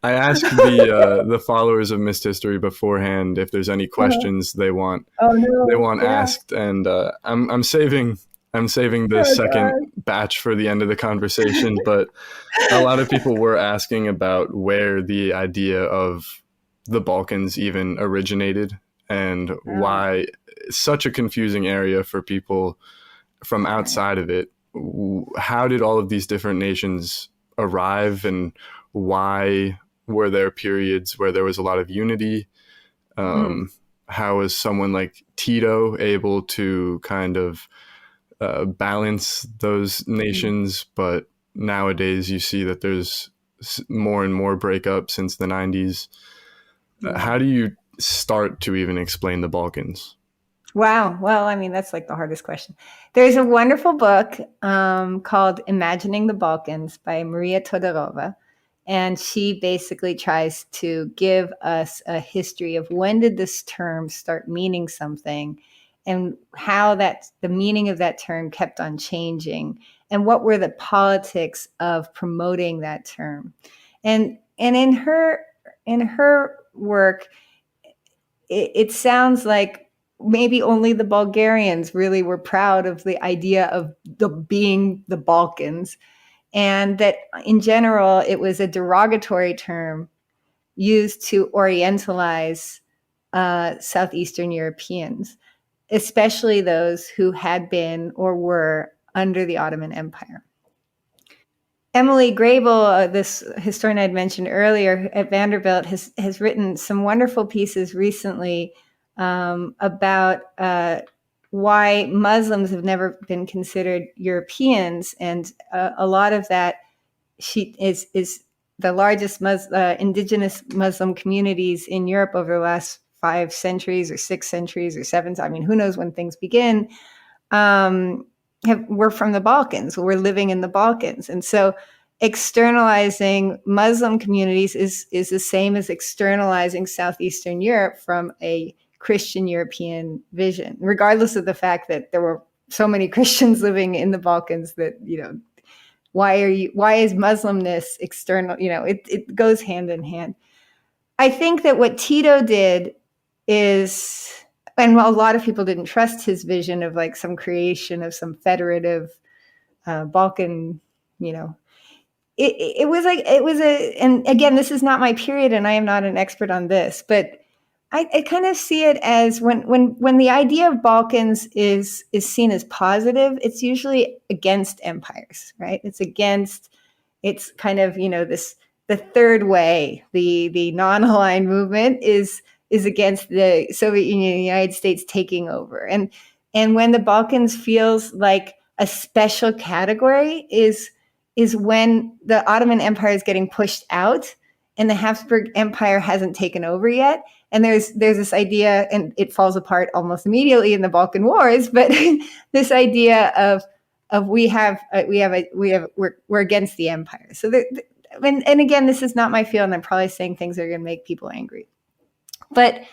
I asked the followers of Missed History beforehand if there's any questions they want asked, and I'm saving the second batch for the end of the conversation. But a lot of people were asking about where the idea of the Balkans even originated and why such a confusing area for people from outside of it. How did all of these different nations arrive, and why were there periods where there was a lot of unity? How was someone like Tito able to kind of balance those nations? But nowadays you see that there's more and more breakup since the 90s. How do you start to even explain the Balkans? Wow. Well, I mean, that's like the hardest question. There's a wonderful book called Imagining the Balkans by Maria Todorova. And she basically tries to give us a history of when did this term start meaning something, and how the meaning of that term kept on changing, and what were the politics of promoting that term. And in her work, it sounds like maybe only the Bulgarians really were proud of the idea of being the Balkans, and that in general it was a derogatory term used to orientalize Southeastern Europeans, especially those who had been or were under the Ottoman Empire. Emily Grable, this historian I'd mentioned earlier at Vanderbilt, has written some wonderful pieces recently about why Muslims have never been considered Europeans, and a lot of that she is the largest indigenous Muslim communities in Europe over the last 5 centuries or 6 centuries or 7. I mean, who knows when things begin? We're from the Balkans. We're living in the Balkans, and so externalizing Muslim communities is the same as externalizing Southeastern Europe from a Christian European vision, regardless of the fact that there were so many Christians living in the Balkans that, why is Muslimness external? It goes hand in hand. I think that what Tito did is, and a lot of people didn't trust his vision of like some creation of some federative Balkan, it was and again, this is not my period and I am not an expert on this, but I kind of see it as when the idea of Balkans is seen as positive, it's usually against empires, right? It's kind of, the third way, the non-aligned movement is against the Soviet Union and the United States taking over. And when the Balkans feels like a special category is when the Ottoman Empire is getting pushed out and the Habsburg Empire hasn't taken over yet. And there's this idea, and it falls apart almost immediately in the Balkan Wars, but this idea of we're against the empire. So and again, this is not my field, and I'm probably saying things that are going to make people angry. But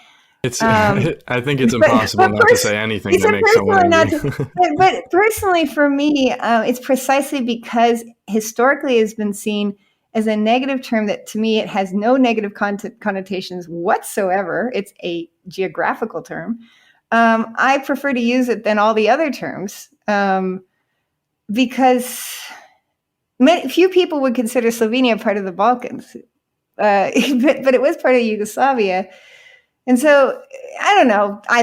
it's I think it's impossible not to say anything that makes someone angry. But personally, for me, it's precisely because historically it's been seen as a negative term that, to me, it has no negative connotations whatsoever. It's a geographical term. I prefer to use it than all the other terms because few people would consider Slovenia part of the Balkans, but it was part of Yugoslavia. And so I don't know. I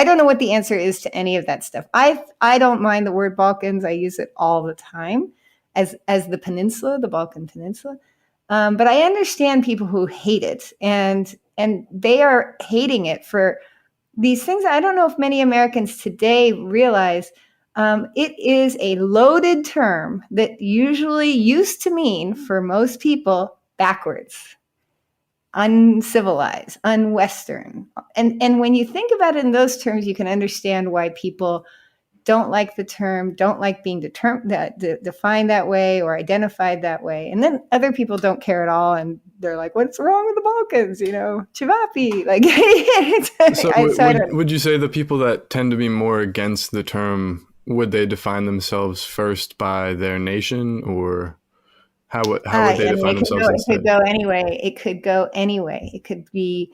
don't know what the answer is to any of that stuff. I don't mind the word Balkans. I use it all the time as the peninsula, the Balkan Peninsula. But I understand people who hate it, and they are hating it for these things. I don't know if many Americans today realize it is a loaded term that usually used to mean, for most people, backwards, uncivilized, unwestern. And when you think about it in those terms, you can understand why people don't like the term, don't like being defined that way or identified that way. And then other people don't care at all, and they're like, what's wrong with the Balkans? Chivapi. Would you say the people that tend to be more against the term, would they define themselves first by their nation or How would they define themselves instead? It could go anyway. It could go anyway. It could be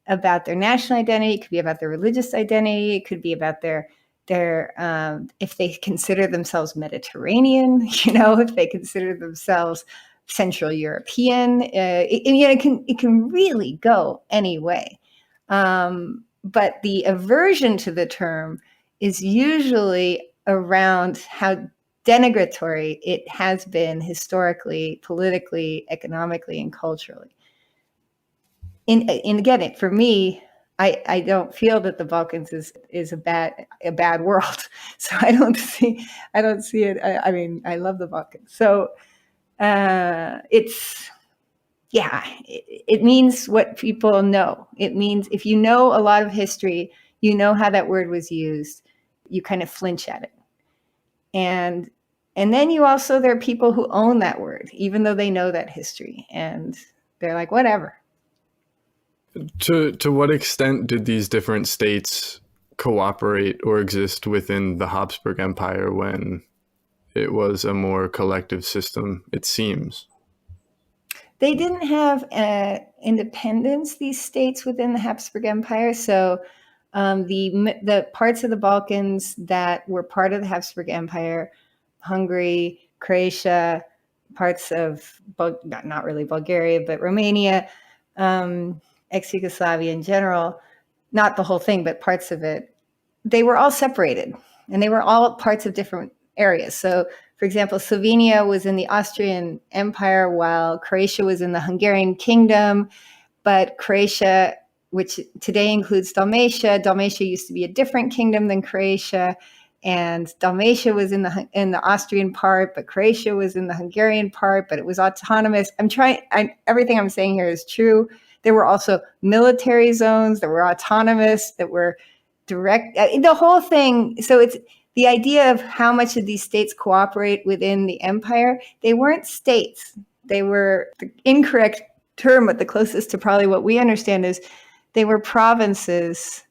about their national identity. It could be about their religious identity. It could be about their if they consider themselves Mediterranean, if they consider themselves Central European. It can really go any way. But the aversion to the term is usually around how denigratory it has been historically, politically, economically, and culturally. And again, for me, I don't feel that the Balkans is a bad world. So I don't see it. I mean, I love the Balkans. So it means what people know. It means if you know a lot of history, you know how that word was used, you kind of flinch at it. And then there are people who own that word, even though they know that history, and they're like, whatever. To what extent did these different states cooperate or exist within the Habsburg Empire when it was a more collective system, it seems? They didn't have independence, these states within the Habsburg Empire. So the parts of the Balkans that were part of the Habsburg Empire, Hungary, Croatia, parts of, not really Bulgaria, but Romania, ex-Yugoslavia in general, not the whole thing, but parts of it, they were all separated and they were all parts of different areas. So, for example, Slovenia was in the Austrian Empire while Croatia was in the Hungarian Kingdom, but Croatia, which today includes Dalmatia used to be a different kingdom than Croatia, and Dalmatia was in the Austrian part, but Croatia was in the Hungarian part, but it was autonomous. Everything I'm saying here is true. There were also military zones that were autonomous, that were direct, the whole thing. So it's the idea of how much of these states cooperate within the empire. They weren't states. They were, the incorrect term, but the closest to probably what we understand is they were provinces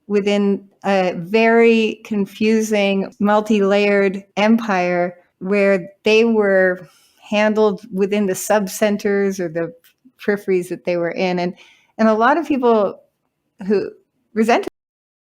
within a very confusing, multi-layered empire where they were handled within the sub-centers or the peripheries that they were in. And a lot of people who resented